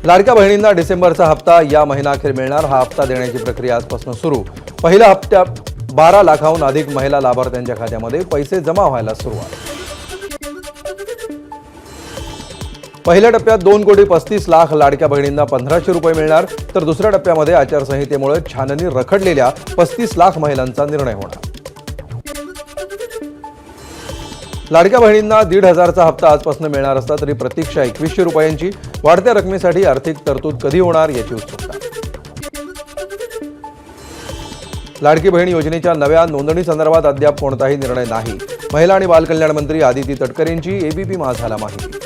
लाडक्या बहिणींना डिसेंबरचा हप्ता या महिनाअखेर मिळणार। हा हप्ता देण्याची प्रक्रिया आजपासून सुरू। पहिल्या हप्त्यात 12 लाखाहून अधिक महिला लाभार्थ्यांच्या खात्यामध्ये पैसे जमा व्हायला सुरुवात। पहिल्या टप्प्यात 2,35,00,000 लाडक्या बहिणींना 1,500 रुपये मिळणार, तर दुसऱ्या टप्प्यामध्ये आचारसंहितेमुळे छाननी रखडलेल्या 35 लाख महिलांचा निर्णय होणार। लाडक्या बहिणींना 1,500चा हप्ता आजपासून मिळणार असला तरी प्रतीक्षा 2100 रुपयांची। वाढत्या रकमेसाठी आर्थिक तरतूद कधी होणार याची उत्सुकता। लाडकी बहीण योजनेच्या नव्या नोंदणी संदर्भात अद्याप कोणताही निर्णय नाही। महिला आणि बालकल्याण मंत्री आदिती तटकरेंची एबीपी माझाला माहिती।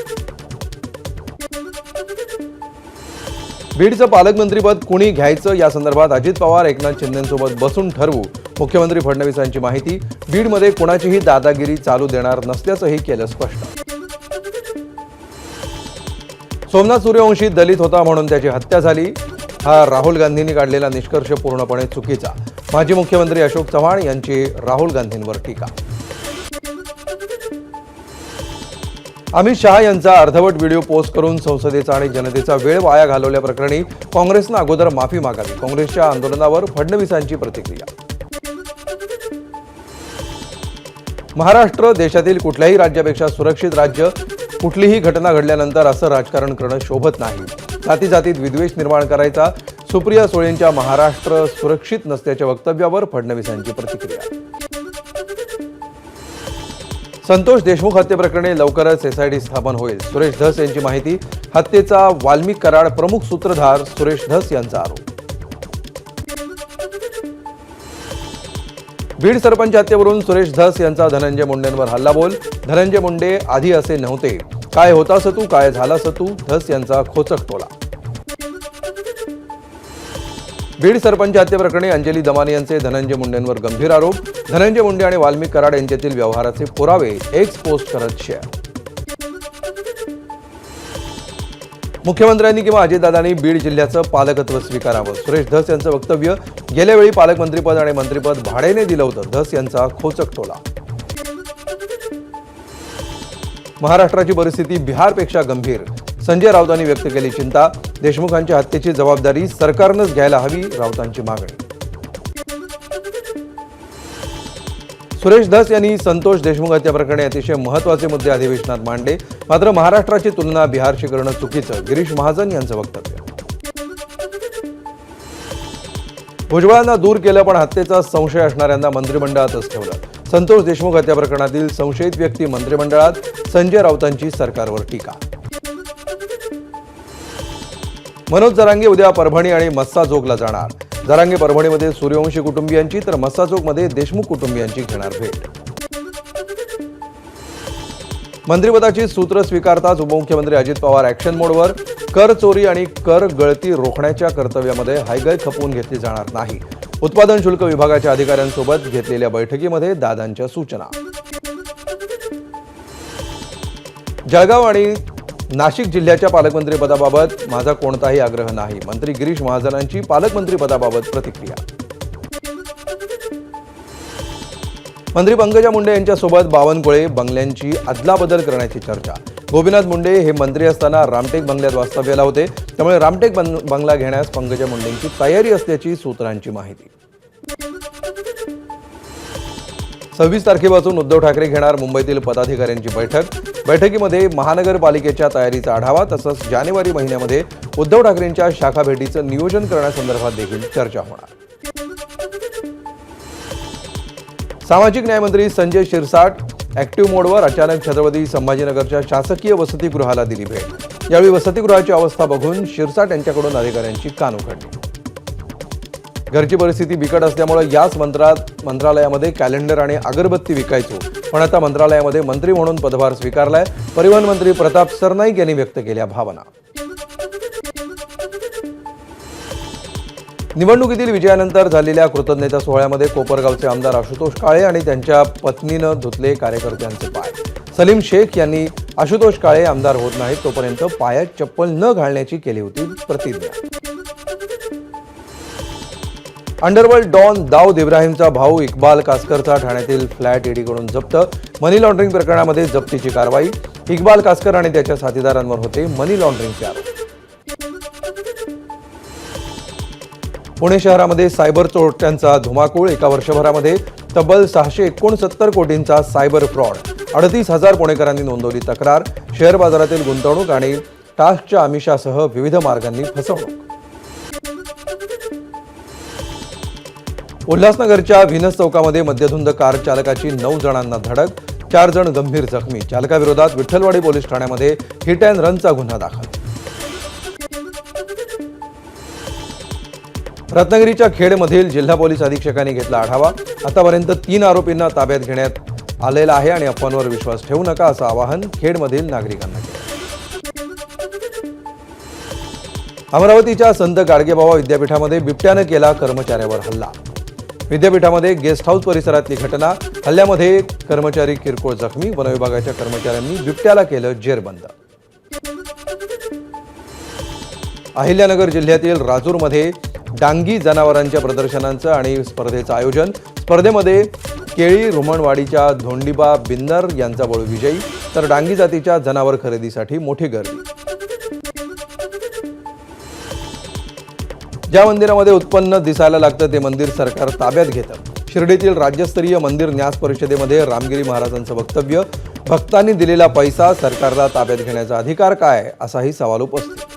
बीडचं पालकमंत्रीपद कुणी घ्यायचं या संदर्भात अजित पवार एकनाथ शिंदेंसोबत बसून ठरवू, मुख्यमंत्री फडणवीसांची माहिती। बीडमध्ये कोणाचीही दादागिरी चालू देणार नसल्याचंही केलं स्पष्ट। सोमनाथ सूर्यवंशी दलित होता म्हणून त्याची हत्या झाली, हा राहुल गांधींनी काढलेला निष्कर्ष पूर्णपणे चुकीचा। माजी मुख्यमंत्री अशोक चव्हाण यांची राहुल गांधींवर टीका। अमित शहा यांचा अर्धवट व्हिडिओ पोस्ट करून संसदेचा आणि जनतेचा वेळ वाया घालवल्याप्रकरणी काँग्रेसनं अगोदर माफी मागावी। काँग्रेसच्या आंदोलनावर फडणवीसांची प्रतिक्रिया। महाराष्ट्र देशातील कुठल्याही राज्यापेक्षा सुरक्षित राज्य। कुठलीही घटना घडल्यानंतर असं राजकारण करणं शोभत नाही। जाती जातीत विद्वेष निर्माण करायचा। सुप्रिया सुळेंच्या महाराष्ट्र सुरक्षित नसल्याच्या वक्तव्यावर फडणवीसांची प्रतिक्रिया। संतोष देशमुख हत्येप्रकरणी लवकरच एसआयटी स्थापन होईल, सुरेश धस यांची माहिती। हत्येचा वाल्मिक कराड प्रमुख सूत्रधार सुरेश धस यांचा आरोप। बीड सरपंच हत्येवरून सुरेश धस यांचा धनंजय मुंडेंवर हल्लाबोल। धनंजय मुंडे आधी असे नव्हते, काय होतास तू, काय झालास तू, धस यांचा खोचक टोला। बीड सरपंच हत्येप्रकरणी अंजली दमानी यांचे धनंजय मुंडेंवर गंभीर आरोप। धनंजय मुंडे आणि वाल्मिक कराड यांच्यातील व्यवहाराचे पुरावे एक्स पोस्ट करत शेअर। मुख्यमंत्र्यांनी किंवा अजितदादांनी बीड जिल्ह्याचं पालकत्व स्वीकारावं, सुरेश धस यांचं वक्तव्य। गेल्या वेळी पालकमंत्रीपद आणि मंत्रिपद भाड्याने दिलं होतं, धस यांचा खोचक टोला। महाराष्ट्राची परिस्थिती बिहारपेक्षा गंभीर, संजय राऊतांनी व्यक्त केली चिंता। देशमुखांच्या हत्येची जबाबदारी सरकारनंच घ्यायला हवी, राऊतांची मागणी। सुरेश धस यांनी संतोष देशमुख हत्याप्रकरणी अतिशय महत्त्वाचे मुद्दे अधिवेशनात मांडले, मात्र महाराष्ट्राची तुलना बिहारशी करणं चुकीचं, गिरीश महाजन यांचं वक्तव्य। भुजबळांना दूर केलं पण हत्येचा संशय असणाऱ्यांना मंत्रिमंडळातच ठेवलं। संतोष देशमुख हत्या प्रकरणातील संशयित व्यक्ती मंत्रिमंडळात, संजय राऊतांची सरकारवर टीका। मनोज जरांगे उद्या परभणी आणि मस्साजोगला जाणार। जरांगे परभणीमध्ये सूर्यवंशी कुटुंबियांची तर मस्साजोगमध्ये देशमुख कुटुंबियांची घेणार भेट। मंत्रिपदाची सूत्र स्वीकारताच उपमुख्यमंत्री अजित पवार ॲक्शन मोडवर। कर चोरी आणि कर गळती रोखण्याच्या कर्तव्यामध्ये हायगय खपवून घेतली जाणार नाही। उत्पादन शुल्क विभागाच्या अधिकाऱ्यांसोबत घेतलेल्या बैठकीमध्ये दादांच्या सूचना। जळगाव आणि नाशिक जिल्ह्याच्या पालकमंत्रीपदाबाबत माझा कोणताही आग्रह नाही, मंत्री गिरीश महाजनांची पालकमंत्रीपदाबाबत प्रतिक्रिया। मंत्री पंकजा मुंडे यांच्यासोबत बावनकुळे बंगल्यांची अदलाबदल करण्याची चर्चा। गोपीनाथ मुंडे हे मंत्री असताना रामटेक बंगल्यात वास्तव्याला होते, त्यामुळे रामटेक बंगला घेण्यास पंकजा मुंडेंची तयारी असल्याची सूत्रांची माहिती। 26 तारखेपासून उद्धव ठाकरे घेणार मुंबईतील पदाधिकाऱ्यांची बैठक। बैठकीमध्ये महानगरपालिकेच्या तयारीचा आढावा तसंच जानेवारी महिन्यामध्ये उद्धव ठाकरेंच्या शाखा भेटीचं नियोजन करण्यासंदर्भात देखील चर्चा होणार। सामाजिक न्यायमंत्री संजय शिरसाट ॲक्टिव्ह मोडवर। अचानक छत्रपती संभाजीनगरच्या शासकीय वसतिगृहाला दिली भेट। यावेळी वसतिगृहाची अवस्था बघून शिरसाट यांच्याकडून अधिकाऱ्यांची कान उघडली। घरची परिस्थिती बिकट असल्यामुळे याच मंत्रालयामध्ये कॅलेंडर आणि अगरबत्ती विकायचो, पण आता मंत्रालयामध्ये मंत्री म्हणून पदभार स्वीकारलाय। परिवहन मंत्री प्रताप सरनाईक यांनी व्यक्त केल्या भावना। निवडणुकीतील विजयानंतर झालेल्या कृतज्ञता सोहळ्यामध्ये कोपरगावचे आमदार आशुतोष काळे आणि त्यांच्या पत्नीनं धुतले कार्यकर्त्यांचे पाय। सलीम शेख यांनी आशुतोष काळे आमदार होत नाहीत तोपर्यंत पायात चप्पल न घालण्याची केली होती प्रतिज्ञा। अंडरवर्ल्ड डॉन दाऊद इब्राहिमचा भाऊ इक्बाल कासकरचा ठाण्यातील फ्लॅट ईडीकडून जप्त। मनी लॉन्ड्रिंग प्रकरणामध्ये जप्तीची कारवाई। इक्बाल कासकर आणि त्याच्या साथीदारांवर होते मनी लॉन्ड्रिंगचे आरोप। पुणे शहरामध्ये सायबर चोरट्यांचा धुमाकूळ. एका वर्षभरामध्ये तब्बल 669 कोटींचा सायबर फ्रॉड. 38,000 पुणेकरांनी नोंदवली तक्रार. शेअर बाजारातील गुंतवणूक आणि टास्कच्या आमिषासह विविध मार्गांनी फसवणूक. उल्हासनगरच्या व्हीनस चौकामध्ये मद्यधुंद कार चालकाची 9 जणांना धडक. 4 जण गंभीर जखमी. चालकाविरोधात विठ्ठलवाडी पोलीस ठाण्यामध्ये हिट अँड रनचा गुन्हा दाखल. रत्नागिरीच्या खेडमधील जिल्हा पोलीस अधीक्षकांनी घेतला आढावा. आतापर्यंत 3 आरोपींना ताब्यात घेण्यात आलेला आहे आणि अफवांवर विश्वास ठेवू नका असं आवाहन खेडमधील नागरिकांना केलं. अमरावतीच्या संत गाडगेबाबा विद्यापीठामध्ये बिबट्यानं केला कर्मचाऱ्यावर हल्ला. विद्यापीठामध्ये गेस्ट हाऊस परिसरातली घटना. हल्ल्यामध्ये कर्मचारी किरकोळ जखमी. वनविभागाच्या कर्मचाऱ्यांनी बिबट्याला केलं जेरबंद. अहिल्यानगर जिल्ह्यातील राजूरमध्ये डांगी जनावरांच्या प्रदर्शनांचं आणि स्पर्धेचं आयोजन. स्पर्धेमध्ये केळी रुमणवाडीच्या धोंडीबा बिन्नर यांचा बळू विजयी. तर डांगी जातीच्या जनावर खरेदीसाठी मोठी गर्दी. ज्या मंदिरामध्ये उत्पन्न दिसायला लागतं ते मंदिर सरकार ताब्यात घेतं. शिर्डीतील राज्यस्तरीय मंदिर न्यास परिषदेमध्ये रामगिरी महाराजांचं वक्तव्य. भक्तांनी दिलेला पैसा सरकारला ताब्यात घेण्याचा अधिकार काय, असाही सवाल उपस्थित.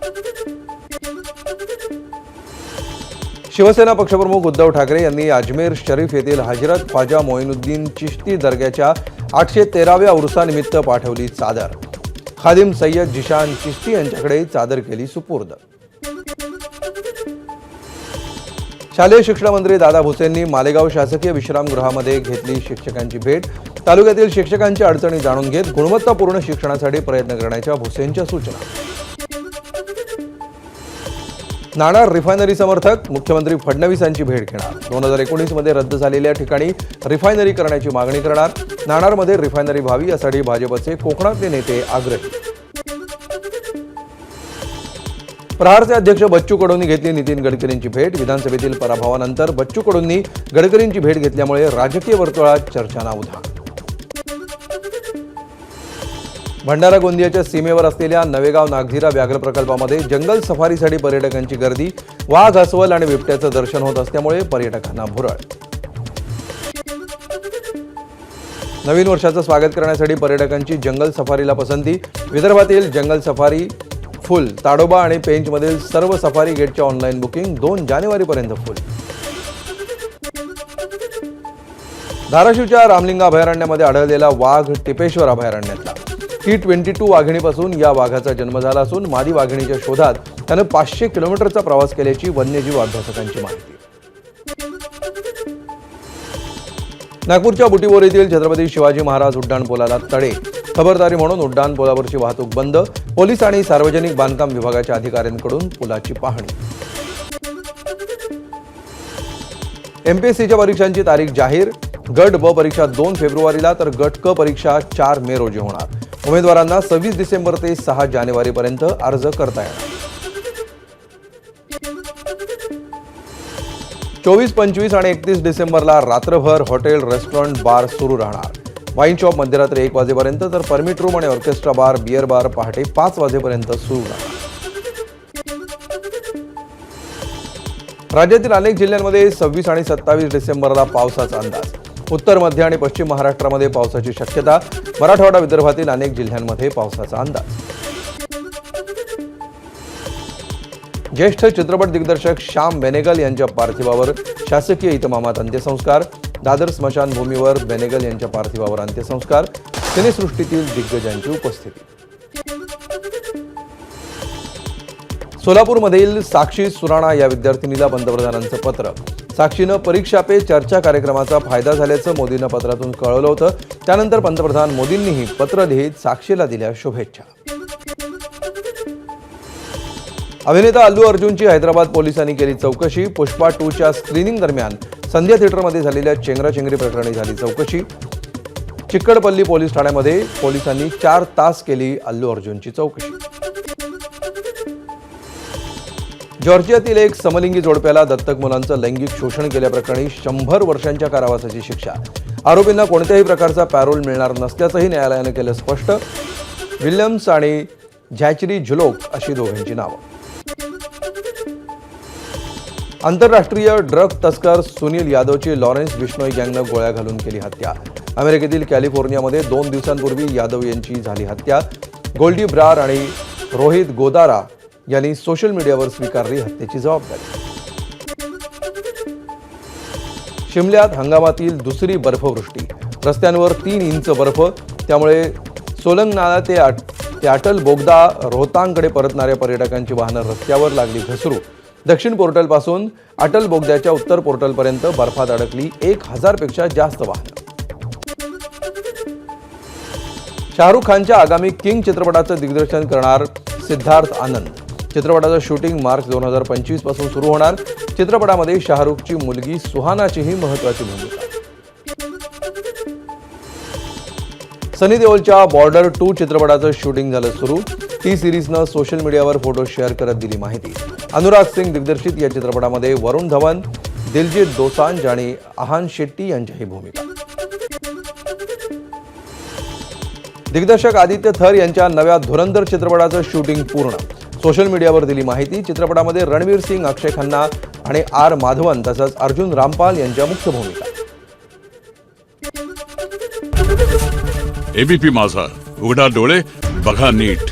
शिवसेना पक्षप्रमुख उद्धव ठाकरे यांनी अजमेर शरीफ येथील हजरत ख्वाजा मोइनुद्दीन चिश्ती दर्ग्याच्या 813व्या उरुसानिमित्त पाठवली चादर. खादिम सय्यद जिशान चिश्ती यांच्याकडे चादर केली सुपूर्द. शालेय शिक्षण मंत्री दादा भुसेंनी मालेगाव शासकीय विश्रामगृहामध्ये घेतली शिक्षकांची भेट. तालुक्यातील शिक्षकांच्या अडचणी जाणून घेत गुणवत्तापूर्ण शिक्षणासाठी प्रयत्न करण्याच्या भुसेंच्या सूचना. नाणार रिफायनरी समर्थक मुख्यमंत्री फडणवीसांची भेट घेणार. 2019 मध्ये रद्द झालेल्या ठिकाणी रिफायनरी करण्याची मागणी करणार. नाणारमध्ये रिफायनरी व्हावी यासाठी भाजपचे कोकणातले नेते आग्रही. प्रहारचे अध्यक्ष बच्चू कडूंनी घेतली नितीन गडकरींची भेट. विधानसभेतील पराभवानंतर बच्चू कडूंनी गडकरींची भेट घेतल्यामुळे राजकीय वर्तुळात चर्चांना उधाण. भंडारा गोंदियाच्या सीमेवर असलेल्या नवेगाव नागझिरा व्याघ्र प्रकल्पामध्ये जंगल सफारीसाठी पर्यटकांची गर्दी. वाघ, अस्वल आणि बिबट्याचं दर्शन होत असल्यामुळे पर्यटकांना भुरळ. नवीन वर्षाचं स्वागत करण्यासाठी पर्यटकांची जंगल सफारीला पसंती. विदर्भातील जंगल सफारी फुल. ताडोबा आणि पेंचमधील सर्व सफारी गेटच्या ऑनलाईन बुकिंग 2 जानेवारीपर्यंत फुल. धाराशिवच्या रामलिंगा अभयारण्यामध्ये आढळलेला वाघ टिपेश्वर अभयारण्यातला. T22 वाघिणीपासून या वाघाचा जन्म झाला असून मादी वाघिणीच्या शोधात त्यानं 500 किलोमीटरचा प्रवास केल्याची वन्यजीव अभ्यासकांची माहिती. नागपूरच्या बुटीबोरीतील छत्रपती शिवाजी महाराज उड्डाणपुलाला तडे. खबरदारी म्हणून उड्डाणपुलावरची वाहतूक बंद. पोलीस आणि सार्वजनिक बांधकाम विभागाच्या अधिकाऱ्यांकडून पुलाची पाहणी. एमपीएससीच्या परीक्षांची तारीख जाहीर. गट ब परीक्षा 2 फेब्रुवारीला तर गट क परीक्षा 4 मे रोजी होणार. उमेदवारांना 26 डिसेंबर ते 6 जानेवारीपर्यंत अर्ज करता येणार. 24, 25 आणि 31 डिसेंबरला रात्रभर हॉटेल, रेस्टॉरंट, बार सुरू राहणार. वाईन शॉप मध्यरात्री 1 वाजेपर्यंत तर परमिट रूम आणि ऑर्केस्ट्रा बार, बियर बार पहाटे 5 वाजेपर्यंत सुरू राहणार. राज्यातील अनेक जिल्ह्यांमध्ये 26 आणि 27 डिसेंबरला पावसाचा अंदाज. उत्तर, मध्य आणि पश्चिम महाराष्ट्रामध्ये पावसाची शक्यता. मराठवाडा, विदर्भातील अनेक जिल्ह्यांमध्ये पावसाचा अंदाज. ज्येष्ठ चित्रपट दिग्दर्शक श्याम बेनेगल यांच्या पार्थिवावर शासकीय इतमामात अंत्यसंस्कार. दादर स्मशानभूमीवर बेनेगल यांच्या पार्थिवावर अंत्यसंस्कार. सिनेसृष्टीतील दिग्गजांची उपस्थिती. सोलापूरमधील साक्षी सुराणा या विद्यार्थिनीला पंतप्रधानांचं पत्र. साक्षीनं परीक्षा पे चर्चा कार्यक्रमाचा फायदा झाल्याचं मोदींना पत्रातून कळवलं होतं. त्यानंतर पंतप्रधान मोदींनीही पत्र लिहित साक्षीला दिल्या शुभेच्छा. अभिनेता अल्लू अर्जुनची हैदराबाद पोलिसांनी केली चौकशी. पुष्पा 2च्या स्क्रीनिंग दरम्यान संध्या थिएटरमध्ये झालेल्या चेंगराचेंगरी प्रकरणी झाली चौकशी. चिक्कडपल्ली पोलीस ठाण्यामध्ये पोलिसांनी 4 तास केली अल्लू अर्जुनची चौकशी. जॉर्जियातील एक समलिंगी जोडप्याला दत्तक मुलांचं लैंगिक शोषण केल्याप्रकरणी 100 वर्षांच्या कारावासाची शिक्षा. आरोपींना कोणत्याही प्रकारचा पॅरोल मिळणार नसल्याचंही न्यायालयानं केलं स्पष्ट. विल्यम्स आणि झॅचरी झुलोक अशी दोघांची नावं. आंतरराष्ट्रीय ड्रग तस्कर सुनील यादवची लॉरेन्स बिश्नोई गँगनं गोळ्या घालून केली हत्या. अमेरिकेतील कॅलिफोर्नियामध्ये 2 दिवसांपूर्वी यादव यांची झाली हत्या. गोल्डी ब्रार आणि रोहित गोदारा यांनी सोशल मीडियावर स्वीकारली हत्येची जबाबदारी. शिमल्यात हंगामातील दुसरी बर्फवृष्टी. रस्त्यांवर 3 इंच बर्फ. त्यामुळे सोलंग नाला ते अटल बोगदा रोहतांगकडे परतणाऱ्या पर्यटकांची वाहनं रस्त्यावर लागली घसरू. दक्षिण पोर्टलपासून अटल बोगद्याच्या उत्तर पोर्टलपर्यंत बर्फात अडकली 1000 पेक्षा जास्त वाहनं. शाहरुख खानच्या आगामी किंग चित्रपटाचं दिग्दर्शन करणार सिद्धार्थ आनंद. चित्रपटाचं शूटिंग मार्च 2025 पासून सुरू होणार. चित्रपटामध्ये शाहरुखची मुलगी सुहानाचीही महत्त्वाची भूमिका. सनी देओलच्या बॉर्डर 2 चित्रपटाचं शूटिंग झालं सुरू. टी सिरीजनं सोशल मीडियावर फोटो शेअर करत दिली माहिती. अनुराग सिंग दिग्दर्शित या चित्रपटामध्ये वरुण धवन, दिलजीत दोसांझ आणि आहान शेट्टी यांच्याही भूमिका. दिग्दर्शक आदित्य थर यांच्या नव्या धुरंधर चित्रपटाचं शूटिंग पूर्ण. सोशल मीडियावर दिली माहिती. चित्रपटामध्ये रणवीर सिंग, अक्षय खन्ना आणि आर माधवन तसंच अर्जुन रामपाल यांच्या मुख्य भूमिका. एबीपी माझा, उघडा डोळे बघा नीट.